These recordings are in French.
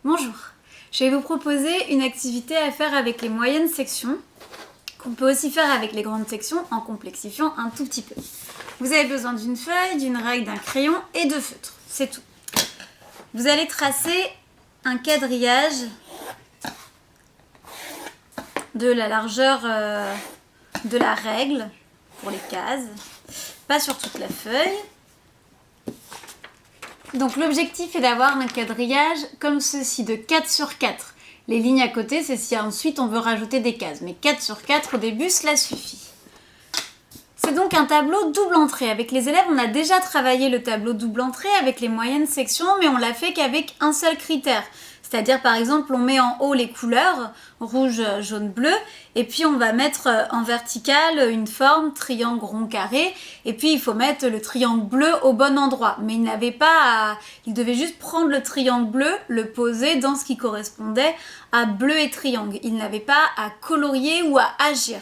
Bonjour, je vais vous proposer une activité à faire avec les moyennes sections, qu'on peut aussi faire avec les grandes sections en complexifiant un tout petit peu. Vous avez besoin d'une feuille, d'une règle, d'un crayon et de feutre, c'est tout. Vous allez tracer un quadrillage de la largeur de la règle pour les cases, pas sur toute la feuille. Donc l'objectif est d'avoir un quadrillage comme ceci, de 4 sur 4. Les lignes à côté, c'est si ensuite on veut rajouter des cases. Mais 4 sur 4 au début, cela suffit. C'est donc un tableau double entrée. Avec les élèves, on a déjà travaillé le tableau double entrée avec les moyennes sections, mais on l'a fait qu'avec un seul critère. C'est-à-dire, par exemple, on met en haut les couleurs, rouge, jaune, bleu, et puis on va mettre en verticale une forme, triangle, rond, carré, et puis il faut mettre le triangle bleu au bon endroit. Mais il devait juste prendre le triangle bleu, le poser dans ce qui correspondait à bleu et triangle. Il n'avait pas à colorier ou à agir.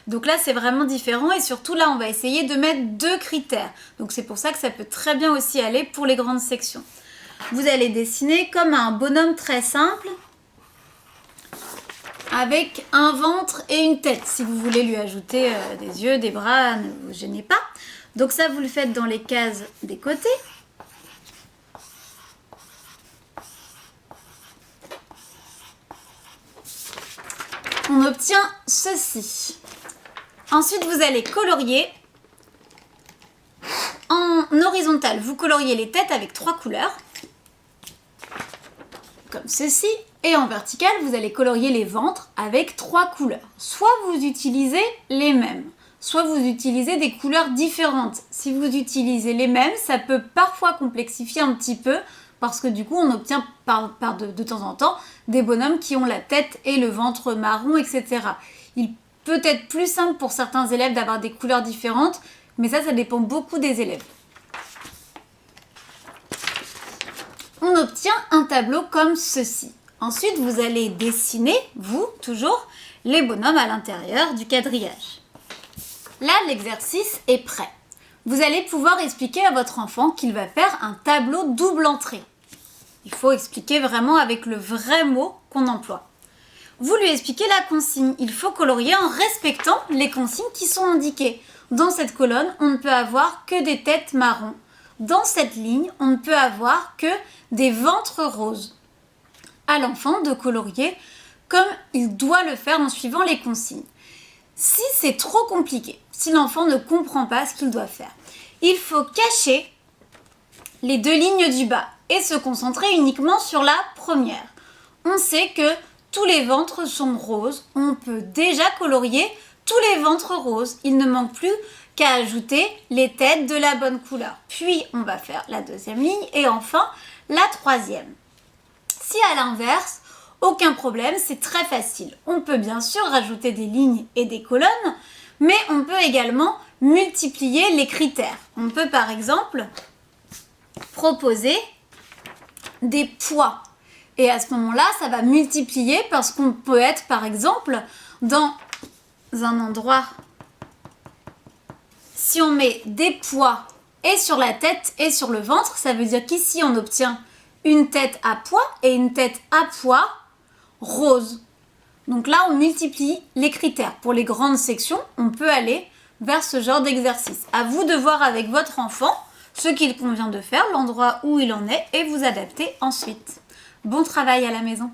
Donc là, c'est vraiment différent, et surtout là, on va essayer de mettre 2 critères. Donc c'est pour ça que ça peut très bien aussi aller pour les grandes sections. Vous allez dessiner comme un bonhomme très simple avec un ventre et une tête. Si vous voulez lui ajouter des yeux, des bras, ne vous gênez pas. Donc ça, vous le faites dans les cases des côtés. On obtient ceci. Ensuite, vous allez colorier. En horizontal, vous coloriez les têtes avec 3 couleurs. Comme ceci, et en vertical, vous allez colorier les ventres avec 3 couleurs. Soit vous utilisez les mêmes, soit vous utilisez des couleurs différentes. Si vous utilisez les mêmes, ça peut parfois complexifier un petit peu, parce que du coup, on obtient de temps en temps des bonhommes qui ont la tête et le ventre marron, etc. Il peut être plus simple pour certains élèves d'avoir des couleurs différentes, mais ça dépend beaucoup des élèves. On obtient un tableau comme ceci. Ensuite, vous allez dessiner, vous, toujours, les bonhommes à l'intérieur du quadrillage. Là, l'exercice est prêt. Vous allez pouvoir expliquer à votre enfant qu'il va faire un tableau double entrée. Il faut expliquer vraiment avec le vrai mot qu'on emploie. Vous lui expliquez la consigne. Il faut colorier en respectant les consignes qui sont indiquées. Dans cette colonne, on ne peut avoir que des têtes marron. Dans cette ligne, on ne peut avoir que des ventres roses. À l'enfant de colorier comme il doit le faire en suivant les consignes. Si c'est trop compliqué, si l'enfant ne comprend pas ce qu'il doit faire, il faut cacher les 2 lignes du bas et se concentrer uniquement sur la première. On sait que tous les ventres sont roses, on peut déjà colorier tous les ventres roses. Il ne manque plus qu'à ajouter les têtes de la bonne couleur. Puis on va faire la 2e ligne et enfin la 3e. Si à l'inverse, aucun problème, c'est très facile. On peut bien sûr rajouter des lignes et des colonnes, mais on peut également multiplier les critères. On peut par exemple proposer des poids. Et à ce moment-là, ça va multiplier parce qu'on peut être par exemple dans un endroit, si on met des poids et sur la tête et sur le ventre, ça veut dire qu'ici on obtient une tête à poids et une tête à poids rose. Donc là, on multiplie les critères. Pour les grandes sections, on peut aller vers ce genre d'exercice. À vous de voir avec votre enfant ce qu'il convient de faire, l'endroit où il en est, et vous adapter ensuite. Bon travail à la maison!